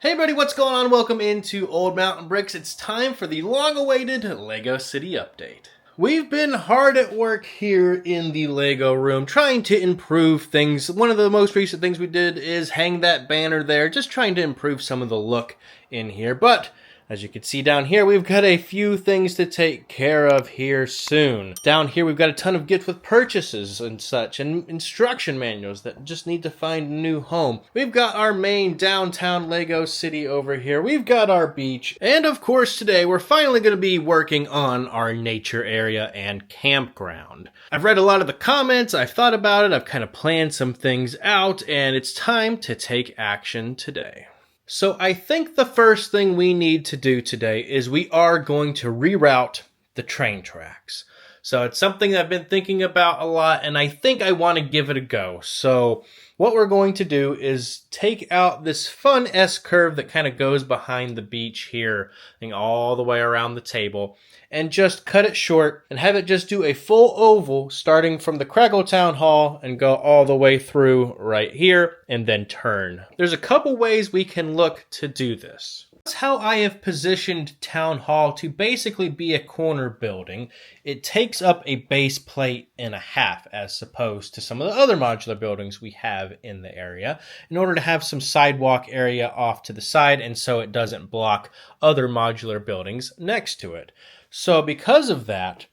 Hey everybody, what's going on? Welcome into Old Mountain Bricks. It's time for the long-awaited LEGO City update. We've been hard at work here in the LEGO room trying to improve things. One of the most recent things we did is hang that banner there, just trying to improve some of the look in here. But as you can see down here, we've got a few things to take care of here soon. Down here, we've got a ton of gifts with purchases and such, and instruction manuals that just need to find a new home. We've got our main downtown LEGO City over here. We've got our beach. And of course, today, we're finally going to be working on our nature area and campground. I've read a lot of the comments, I've thought about it, I've kind of planned some things out, and it's time to take action today. So I think the first thing we need to do today is we are going to reroute the train tracks. So it's something I've been thinking about a lot, and I think I want to give it a go. So what we're going to do is take out this fun S-curve that kind of goes behind the beach here, all the way around the table, and just cut it short and have it just do a full oval starting from the Craggle Town Hall and go all the way through right here and then turn. There's a couple ways we can look to do this. That's how I have positioned Town Hall to basically be a corner building. It takes up a base plate and a half as opposed to some of the other modular buildings we have in the area in order to have some sidewalk area off to the side and so it doesn't block other modular buildings next to it. So because of that,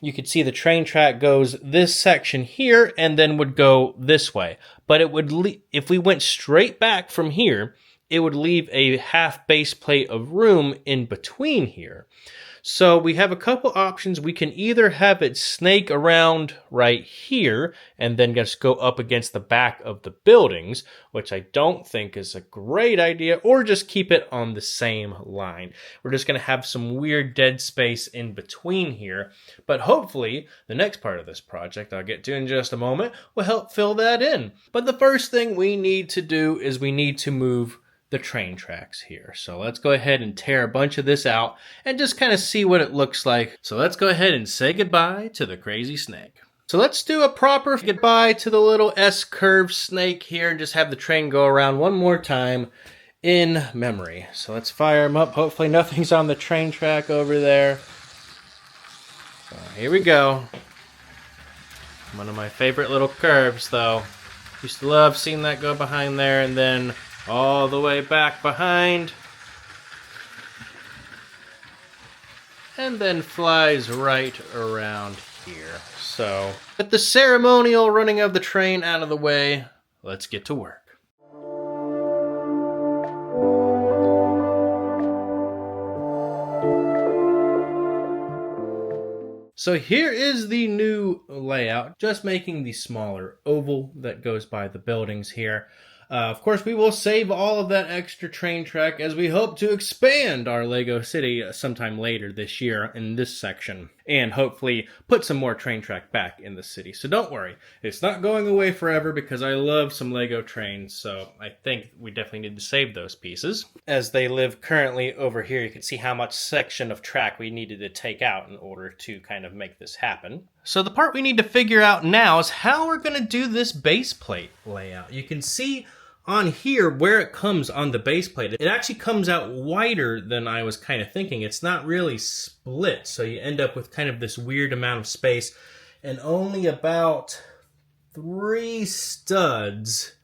you could see the train track goes this section here and then would go this way. But it would if we went straight back from here, it would leave a half base plate of room in between here. So we have a couple options. We can either have it snake around right here and then just go up against the back of the buildings, which I don't think is a great idea, or just keep it on the same line. We're just going to have some weird dead space in between here, but hopefully the next part of this project I'll get to in just a moment will help fill that in. But the first thing we need to do is we need to move the train tracks here. So let's go ahead and tear a bunch of this out and just kind of see what it looks like. So let's go ahead and say goodbye to the crazy snake. So let's do a proper goodbye to the little S-curve snake here and just have the train go around one more time in memory. So let's fire them up. Hopefully nothing's on the train track over there. So here we go. One of my favorite little curves though. Used to love seeing that go behind there and then all the way back behind, and then flies right around here. So, with the ceremonial running of the train out of the way, let's get to work. So here is the new layout, just making the smaller oval that goes by the buildings here. Of course, we will save all of that extra train track as we hope to expand our LEGO City sometime later this year in this section, and hopefully put some more train track back in the city. So don't worry, it's not going away forever because I love some LEGO trains, so I think we definitely need to save those pieces. As they live currently over here, you can see how much section of track we needed to take out in order to kind of make this happen. So the part we need to figure out now is how we're going to do this base plate layout. You can see on here where it comes on the base plate. It actually comes out wider than I was kind of thinking. It's not really split, so you end up with kind of this weird amount of space and only about 3 studs.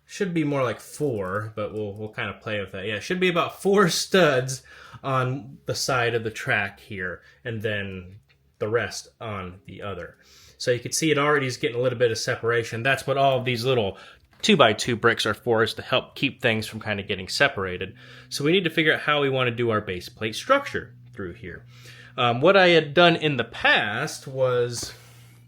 Should be more like 4, but we'll kind of play with that. Yeah, it should be about 4 studs on the side of the track here, and then the rest on the other. So you can see it already is getting a little bit of separation. That's what all of these little 2x2 bricks are for, is to help keep things from kind of getting separated. So we need to figure out how we want to do our base plate structure through here. What I had done in the past was,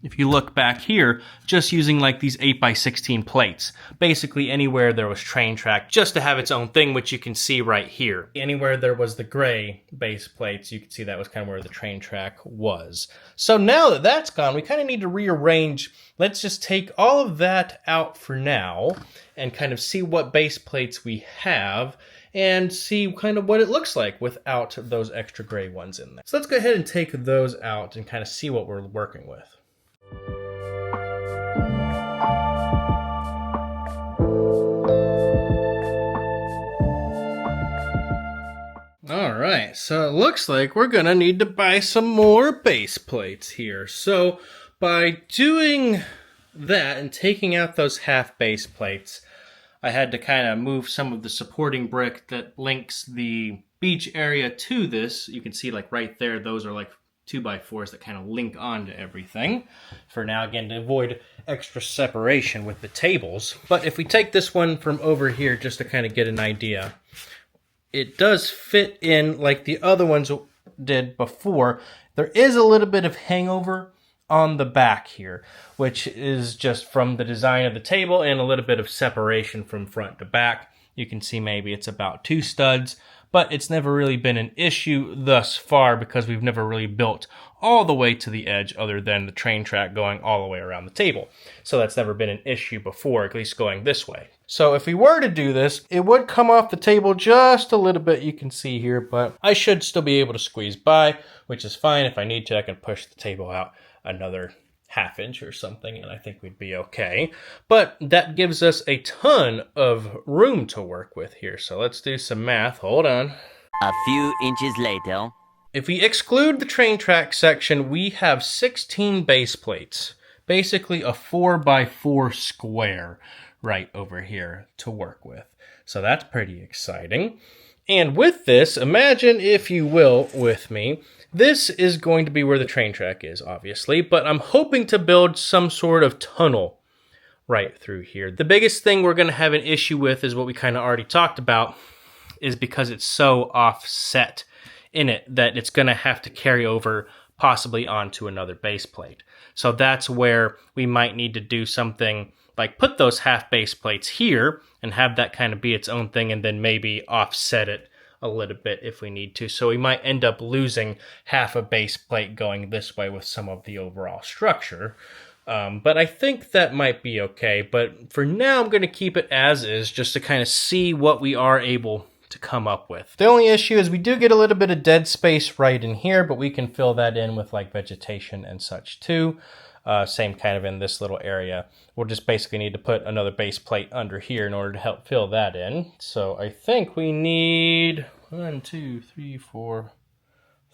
if you look back here, just using like these 8x16 plates. Basically anywhere there was train track, just to have its own thing, which you can see right here. Anywhere there was the gray base plates, you can see that was kind of where the train track was. So now that that's gone, we kind of need to rearrange. Let's just take all of that out for now and kind of see what base plates we have and see kind of what it looks like without those extra gray ones in there. So let's go ahead and take those out and kind of see what we're working with. right, so it looks like we're gonna need to buy some more base plates here. So by doing that and taking out those half base plates, I had to kind of move some of the supporting brick that links the beach area to this. You can see like right there, those are like 2x4s that kind of link onto everything for now, again, to avoid extra separation with the tables. But if we take this one from over here just to kind of get an idea, it does fit in like the other ones did before. There is a little bit of hangover on the back here, which is just from the design of the table and a little bit of separation from front to back. You can see maybe it's about 2 studs, but it's never really been an issue thus far because we've never really built all the way to the edge other than the train track going all the way around the table. So that's never been an issue before, at least going this way. So if we were to do this, it would come off the table just a little bit, you can see here, but I should still be able to squeeze by, which is fine. If I need to, I can push the table out another ½ inch or something, and I think we'd be okay. But that gives us a ton of room to work with here. So let's do some math. Hold on. A few inches later. If we exclude the train track section, we have 16 base plates. Basically a 4x4 square right over here to work with. So that's pretty exciting. And with this, imagine, if you will, with me, this is going to be where the train track is, obviously, but I'm hoping to build some sort of tunnel right through here. The biggest thing we're going to have an issue with is what we kind of already talked about, is because it's so offset in it that it's going to have to carry over possibly onto another base plate. So that's where we might need to do something like put those half base plates here and have that kind of be its own thing, and then maybe offset it a little bit if we need to. So we might end up losing half a base plate going this way with some of the overall structure. But I think that might be okay. But for now, I'm going to keep it as is just to kind of see what we are able to come up with. The only issue is we do get a little bit of dead space right in here, but we can fill that in with like vegetation and such too. Same kind of in this little area. We'll just basically need to put another base plate under here in order to help fill that in. So I think we need 1, 2, 3, 4,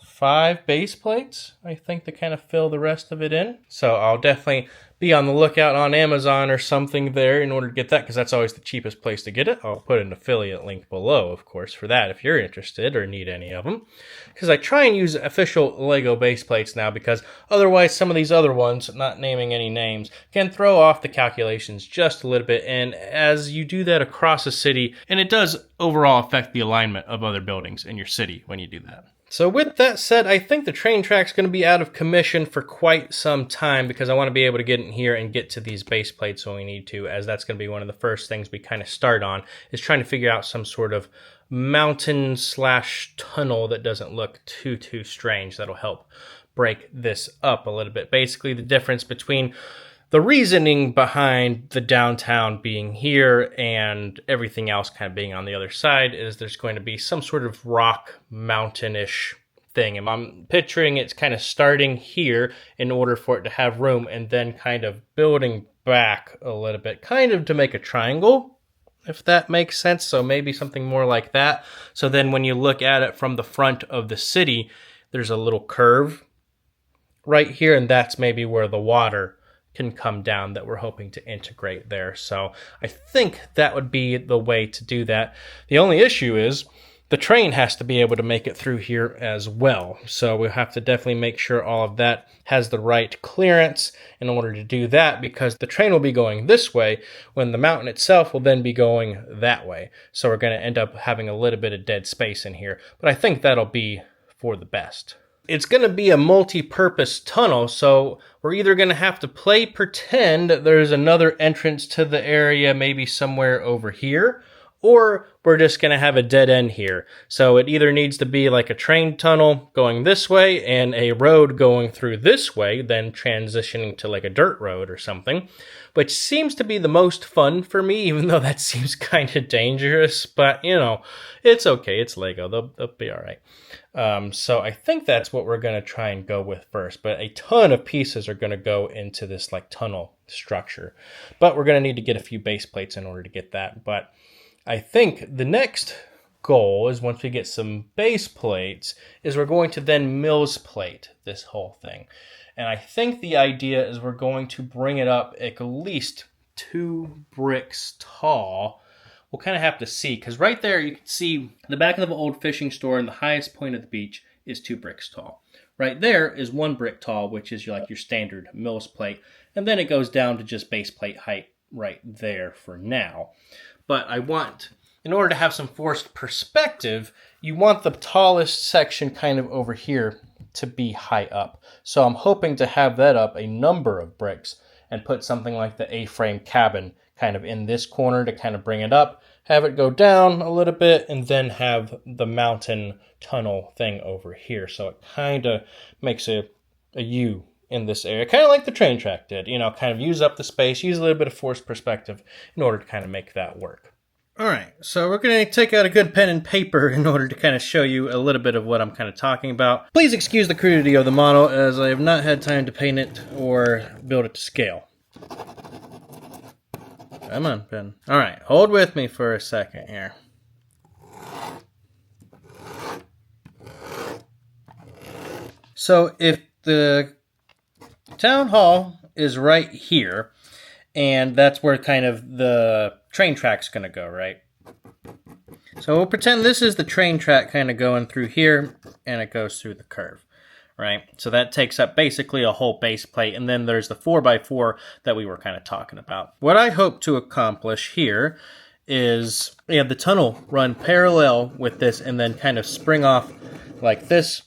5 base plates, I think, to kind of fill the rest of it in. So I'll definitely be on the lookout on Amazon or something there in order to get that, because that's always the cheapest place to get it. I'll put an affiliate link below, of course, for that if you're interested or need any of them. Because I try and use official LEGO base plates now, because otherwise some of these other ones, not naming any names, can throw off the calculations just a little bit. And as you do that across a city, and it does overall affect the alignment of other buildings in your city when you do that. So with that said, I think the train track's going to be out of commission for quite some time, because I want to be able to get in here and get to these base plates when we need to, as that's going to be one of the first things we kind of start on, is trying to figure out some sort of mountain / tunnel that doesn't look too strange. That'll help break this up a little bit. Basically, the difference between the reasoning behind the downtown being here and everything else kind of being on the other side is there's going to be some sort of rock mountainish thing. And I'm picturing it's kind of starting here in order for it to have room and then kind of building back a little bit, kind of to make a triangle, if that makes sense. So maybe something more like that. So then when you look at it from the front of the city, there's a little curve right here, and that's maybe where the water can come down that we're hoping to integrate there. So I think that would be the way to do that. The only issue is the train has to be able to make it through here as well. So we'll have to definitely make sure all of that has the right clearance in order to do that, because the train will be going this way when the mountain itself will then be going that way. So we're going to end up having a little bit of dead space in here, but I think that'll be for the best. It's going to be a multi-purpose tunnel, so we're either going to have to play pretend there's another entrance to the area, maybe somewhere over here, or we're just going to have a dead end here. So it either needs to be like a train tunnel going this way and a road going through this way, then transitioning to like a dirt road or something, which seems to be the most fun for me, even though that seems kind of dangerous. But, you know, it's okay. It's LEGO. They'll be all right. So I think that's what we're going to try and go with first. But a ton of pieces are going to go into this like tunnel structure. But we're going to need to get a few base plates in order to get that. But I think the next goal is once we get some base plates is we're going to then Mills plate this whole thing. And I think the idea is we're going to bring it up at least 2 bricks tall. We'll kind of have to see, because right there you can see the back of the old fishing store and the highest point of the beach is 2 bricks tall. Right there is 1 brick tall, which is like your standard Mills plate. And then it goes down to just base plate height right there for now. But I want, in order to have some forced perspective, you want the tallest section kind of over here to be high up. So I'm hoping to have that up a number of bricks and put something like the A-frame cabin kind of in this corner to kind of bring it up, have it go down a little bit, and then have the mountain tunnel thing over here. So it kind of makes a U in this area, kind of like the train track did, you know, kind of use up the space, use a little bit of forced perspective in order to kind of make that work. All right, so we're going to take out a good pen and paper in order to kind of show you a little bit of what I'm kind of talking about. Please excuse the crudity of the model, as I have not had time to paint it or build it to scale. Come on, pen. All right, hold with me for a second here. So if the town hall is right here, and that's where kind of the train track's going to go, right? So we'll pretend this is the train track kind of going through here, and it goes through the curve, right? So that takes up basically a whole base plate, and then there's the 4x4 that we were kind of talking about. What I hope to accomplish here is we have the tunnel run parallel with this, and then kind of spring off like this,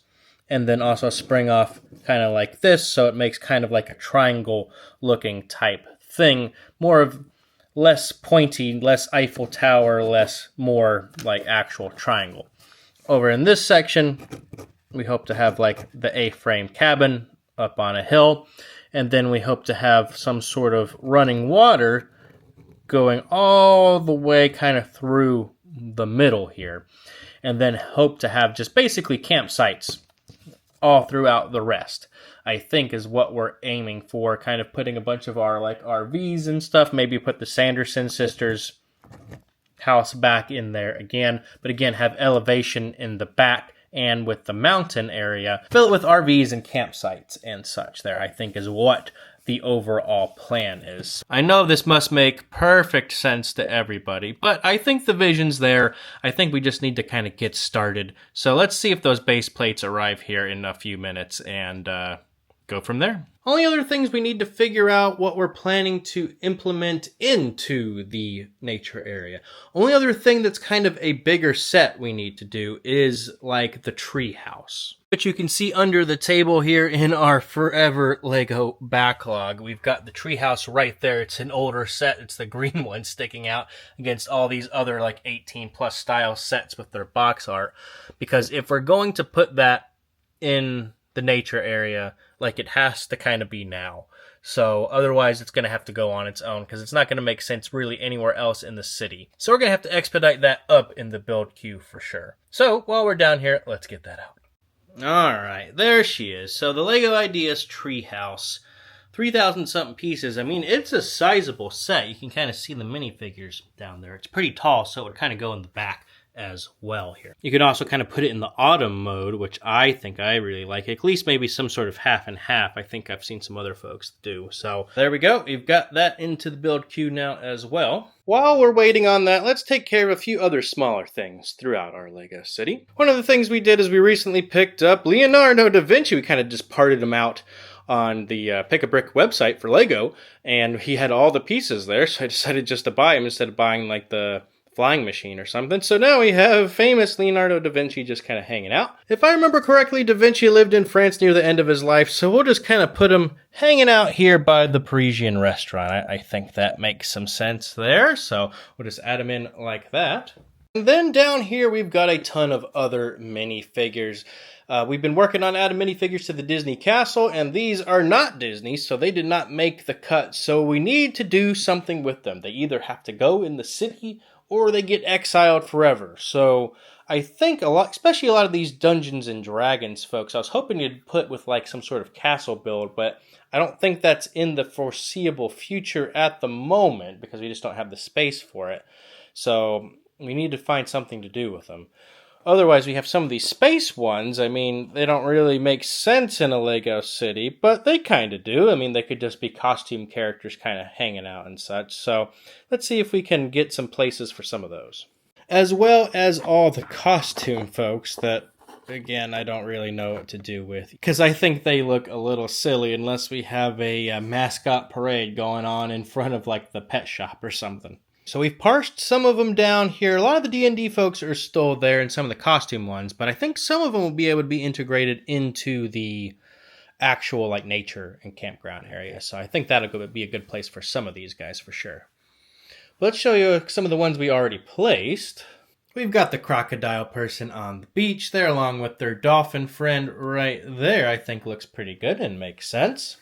and then also spring off kind of like this, so it makes kind of like a triangle looking type thing, more of less pointy, less Eiffel Tower, more like actual triangle. Over in this section, we hope to have like the A-frame cabin up on a hill, and then we hope to have some sort of running water going all the way kind of through the middle here, and then hope to have just basically campsites all throughout the rest, I think is what we're aiming for, kind of putting a bunch of our like RVs and stuff, maybe put the Sanderson sisters house back in there again, but again have elevation in the back and with the mountain area, fill it with RVs and campsites and such there, I think is what the overall plan is. I know this must make perfect sense to everybody, but I think the vision's there. I think we just need to kind of get started. So let's see if those base plates arrive here in a few minutes and go from there. Only other things we need to figure out what we're planning to implement into the nature area. Only other thing that's kind of a bigger set we need to do is like the tree house. But you can see under the table here in our forever Lego backlog, we've got the treehouse right there. It's an older set. It's the green one sticking out against all these other like 18 plus style sets with their box art. Because if we're going to put that in the nature area, like it has to kind of be now. So otherwise it's going to have to go on its own because it's not going to make sense really anywhere else in the city. So we're going to have to expedite that up in the build queue for sure. So while we're down here, let's get that out. Alright, there she is. So the LEGO Ideas Treehouse. 3,000 something pieces. I mean, it's a sizable set. You can kind of see the minifigures down there. It's pretty tall, so it would kind of go in the back as well here. You can also kind of put it in the autumn mode, which I think I really like. At least maybe some sort of half and half. I think I've seen some other folks do. So there we go. We've got that into the build queue now as well. While we're waiting on that, let's take care of a few other smaller things throughout our LEGO city. One of the things we did is we recently picked up Leonardo da Vinci. We kind of just parted him out on the Pick a Brick website for LEGO, and he had all the pieces there, so I decided just to buy him instead of buying like the flying machine or something. So now we have famous Leonardo da Vinci just kind of hanging out. If I remember correctly, da Vinci lived in France near the end of his life, so we'll just kind of put him hanging out here by the Parisian restaurant. I think that makes some sense there, so we'll just add him in like that. And then down here we've got a ton of other minifigures. We've been working on adding minifigures to the Disney Castle, and these are not Disney, so they did not make the cut. So we need to do something with them. They either have to go in the city or they get exiled forever. So I think a lot, especially a lot of these Dungeons and Dragons folks, I was hoping you'd put with like some sort of castle build, but I don't think that's in the foreseeable future at the moment because we just don't have the space for it. So we need to find something to do with them. Otherwise, we have some of these space ones. I mean, they don't really make sense in a Lego city, but they kind of do. I mean, they could just be costume characters kind of hanging out and such. So let's see if we can get some places for some of those. As well as all the costume folks that, again, I don't really know what to do with. Because I think they look a little silly unless we have a mascot parade going on in front of like the pet shop or something. So we've parsed some of them down here. A lot of the D&D folks are still there and some of the costume ones, but I think some of them will be able to be integrated into the actual like nature and campground area. So I think that'll be a good place for some of these guys for sure. But let's show you some of the ones we already placed. We've got the crocodile person on the beach there along with their dolphin friend right there. I think looks pretty good and makes sense.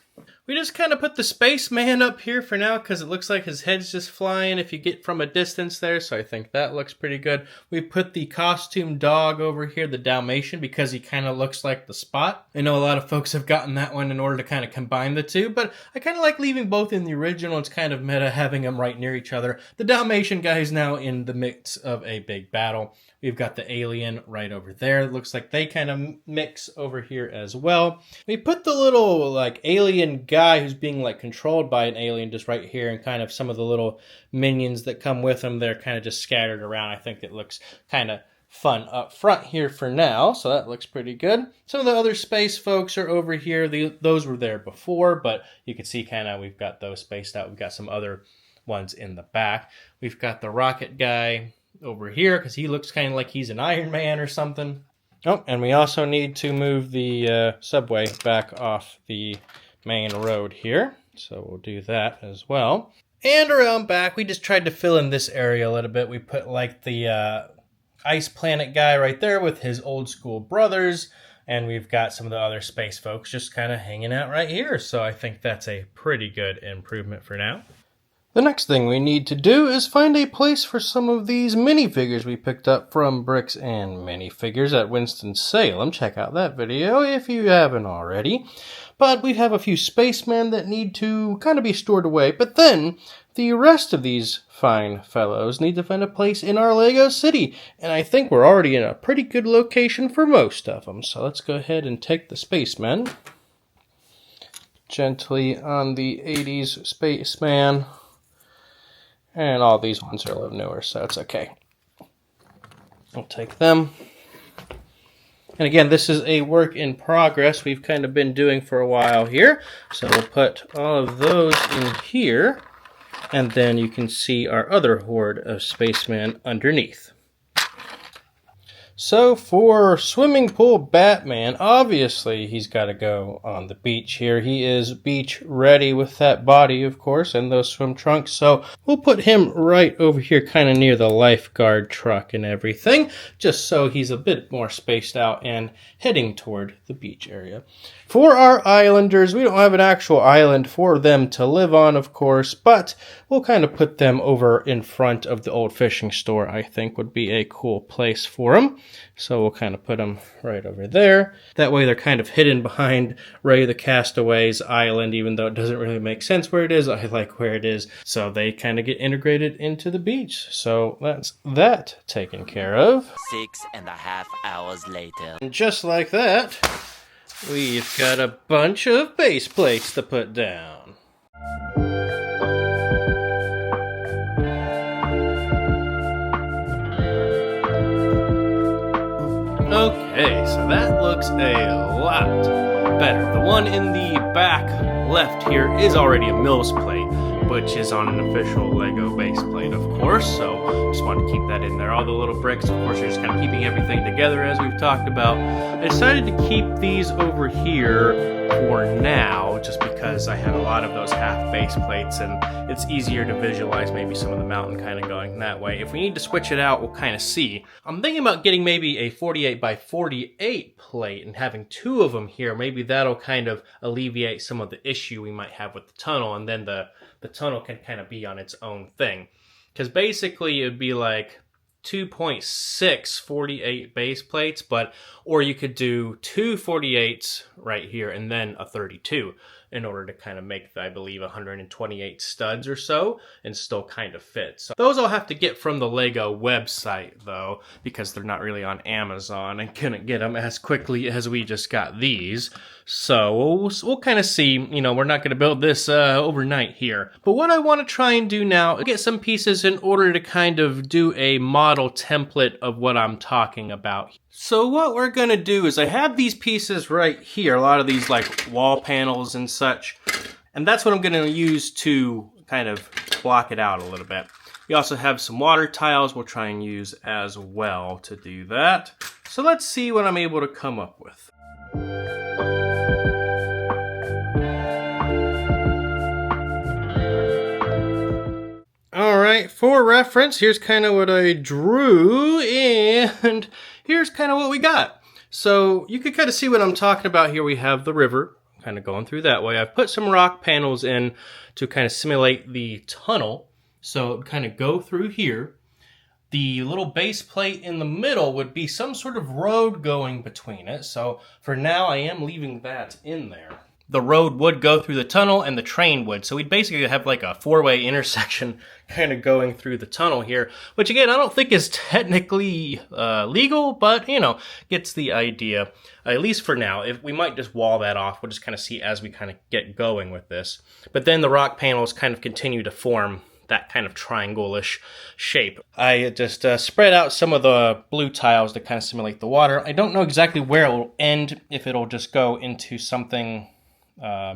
We just kind of put the spaceman up here for now because it looks like his head's just flying if you get from a distance there, so I think that looks pretty good. We put the costume dog over here, the Dalmatian, because he kind of looks like the Spot. I know a lot of folks have gotten that one in order to kind of combine the two, but I kind of like leaving both in the original. It's kind of meta having them right near each other. The Dalmatian guy is now in the midst of a big battle. We've got the alien right over there. It looks like they kind of mix over here as well. We put the little like alien guy who's being like controlled by an alien just right here, and kind of some of the little minions that come with him. They're kind of just scattered around. I think it looks kind of fun up front here for now, so that looks pretty good. Some of the other space folks are over here. Those were there before, but you can see kind of we've got those spaced out. We've got some other ones in the back. We've got the rocket guy over here because he looks kind of like he's an Iron Man or something. Oh, and we also need to move the subway back off the main road here, so we'll do that as well. And around back, we just tried to fill in this area a little bit. We put like the ice planet guy right there with his old school brothers, and we've got some of the other space folks just kind of hanging out right here, so I think that's a pretty good improvement for now. The next thing we need to do is find a place for some of these minifigures we picked up from Bricks and Minifigures at Winston-Salem. Check out that video if you haven't already. But we have a few spacemen that need to kind of be stored away. But then the rest of these fine fellows need to find a place in our Lego city. And I think we're already in a pretty good location for most of them. So let's go ahead and take the spacemen gently on the 80s spaceman. And all these ones are a little newer, so it's okay. We'll take them. And again, this is a work in progress we've kind of been doing for a while here. So we'll put all of those in here. And then you can see our other horde of spacemen underneath. So for Swimming Pool Batman, obviously he's got to go on the beach here. He is beach ready with that body, of course, and those swim trunks. So we'll put him right over here kind of near the lifeguard truck and everything, just so he's a bit more spaced out and heading toward the beach area. For our islanders, we don't have an actual island for them to live on, of course, but we'll kind of put them over in front of the old fishing store, I think would be a cool place for them. So we'll kind of put them right over there. That way they're kind of hidden behind Ray the Castaway's island, even though it doesn't really make sense where it is. I like where it is. So they kind of get integrated into the beach. So that's that taken care of. 6.5 hours later. And just like that, we've got a bunch of base plates to put down. Okay, so that looks a lot better. The one in the back left here is already a Mills plate, which is on an official LEGO base plate, of course, so just wanted to keep that in there. All the little bricks, of course, are just kind of keeping everything together as we've talked about. I decided to keep these over here for now, just because I have a lot of those half base plates, and it's easier to visualize maybe some of the mountain kind of going that way. If we need to switch it out, we'll kind of see. I'm thinking about getting maybe a 48 by 48 plate and having two of them here. Maybe that'll kind of alleviate some of the issue we might have with the tunnel, and then the tunnel can kind of be on its own thing. Because basically it would be like 2.6 48 base plates, or you could do two 48s right here and then a 32. in order to kind of make, I believe, 128 studs or so and still kind of fit. So those I'll have to get from the LEGO website though, because they're not really on Amazon and couldn't get them as quickly as we just got these. So we'll kind of see, you know, we're not going to build this overnight here. But what I want to try and do now is get some pieces in order to kind of do a model template of what I'm talking about. So what we're going to do is I have these pieces right here, a lot of these like wall panels and such, and that's what I'm going to use to kind of block it out a little bit. We also have some water tiles we'll try and use as well to do that. So let's see what I'm able to come up with. Alright, for reference, here's kind of what I drew, and here's kind of what we got. So you can kind of see what I'm talking about here. We have the river kind of going through that way. I've put some rock panels in to kind of simulate the tunnel. So it would kind of go through here. The little base plate in the middle would be some sort of road going between it. So for now, I am leaving that in there. The road would go through the tunnel and the train would. So we'd basically have like a four-way intersection kind of going through the tunnel here, which again, I don't think is technically legal, but you know, gets the idea, at least for now. If we might just wall that off, we'll just kind of see as we kind of get going with this. But then the rock panels kind of continue to form that kind of triangle-ish shape. I just spread out some of the blue tiles to kind of simulate the water. I don't know exactly where it will end, if it'll just go into something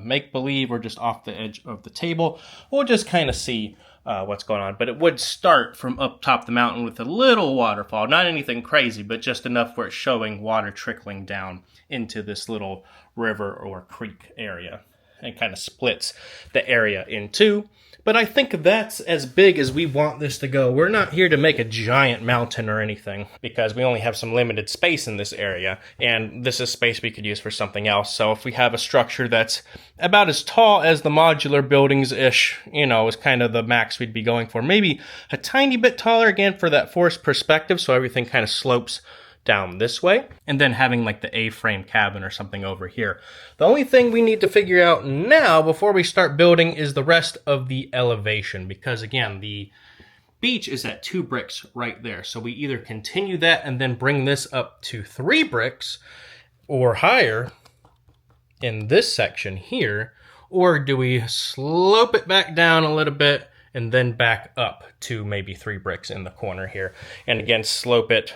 make-believe or just off the edge of the table. We'll just kind of see what's going on. But it would start from up top the mountain with a little waterfall. Not anything crazy, but just enough where it's showing water trickling down into this little river or creek area. And kind of splits the area in two. But I think that's as big as we want this to go. We're not here to make a giant mountain or anything, because we only have some limited space in this area, and this is space we could use for something else. So if we have a structure that's about as tall as the modular buildings-ish, you know, is kind of the max we'd be going for. Maybe a tiny bit taller, again, for that forced perspective, so everything kind of slopes down this way, and then having like the A-frame cabin or something over here. The only thing we need to figure out now before we start building is the rest of the elevation, because again, the beach is at 2 bricks right there. So we either continue that and then bring this up to 3 bricks or higher in this section here, or do we slope it back down a little bit and then back up to maybe 3 bricks in the corner here, and again slope it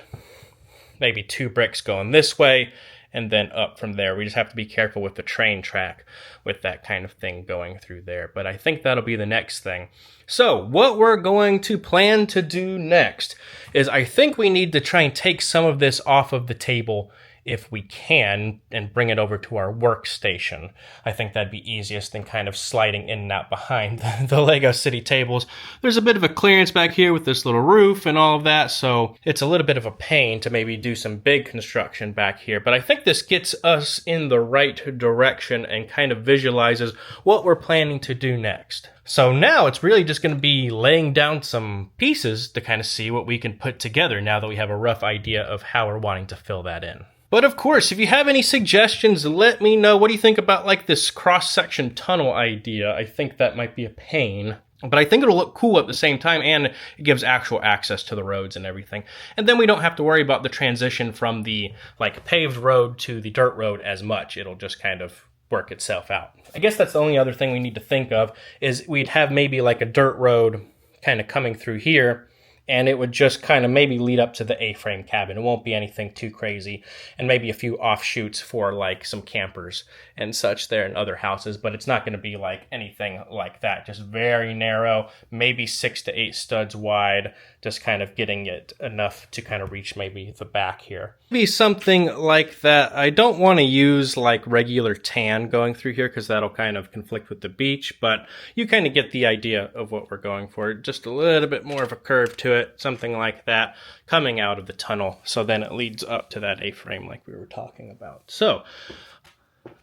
maybe 2 bricks going this way, and then up from there. We just have to be careful with the train track with that kind of thing going through there. But I think that'll be the next thing. So what we're going to plan to do next is I think we need to try and take some of this off of the table if we can, and bring it over to our workstation. I think that'd be easiest than kind of sliding in and out behind the LEGO City tables. There's a bit of a clearance back here with this little roof and all of that, so it's a little bit of a pain to maybe do some big construction back here. But I think this gets us in the right direction and kind of visualizes what we're planning to do next. So now it's really just going to be laying down some pieces to kind of see what we can put together now that we have a rough idea of how we're wanting to fill that in. But of course, if you have any suggestions, let me know. What do you think about like this cross-section tunnel idea? I think that might be a pain, but I think it'll look cool at the same time, and it gives actual access to the roads and everything. And then we don't have to worry about the transition from the like paved road to the dirt road as much. It'll just kind of work itself out. I guess that's the only other thing we need to think of, is we'd have maybe like a dirt road kind of coming through here, and it would just kind of maybe lead up to the A-frame cabin. It won't be anything too crazy, and maybe a few offshoots for like some campers and such there and other houses, but it's not going to be like anything like that. Just very narrow, maybe 6 to 8 studs wide, just kind of getting it enough to kind of reach maybe the back here. Maybe something like that. I don't want to use like regular tan going through here because that'll kind of conflict with the beach, but you kind of get the idea of what we're going for. Just a little bit more of a curve to it, something like that, coming out of the tunnel. So then it leads up to that A-frame like we were talking about. So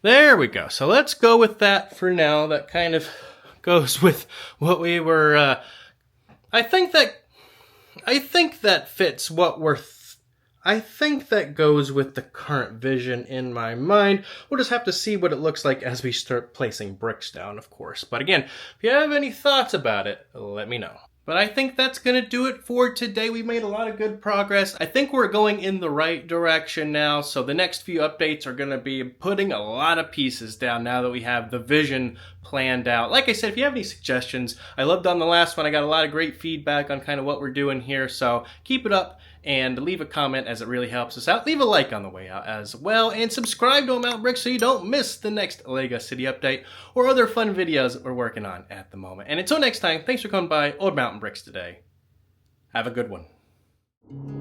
there we go. So let's go with that for now. That kind of goes with what we were, I think that fits what we're I think that goes with the current vision in my mind. We'll just have to see what it looks like as we start placing bricks down, of course. But again, if you have any thoughts about it, let me know. But I think that's going to do it for today. We made a lot of good progress. I think we're going in the right direction now. So the next few updates are going to be putting a lot of pieces down now that we have the vision planned out. Like I said, if you have any suggestions, I loved on the last one. I got a lot of great feedback on kind of what we're doing here. So keep it up and leave a comment as it really helps us out. Leave a like on the way out as well, and subscribe to Old Mountain Bricks so you don't miss the next LEGO City update or other fun videos that we're working on at the moment. And until next time, thanks for coming by Old Mountain Bricks today. Have a good one.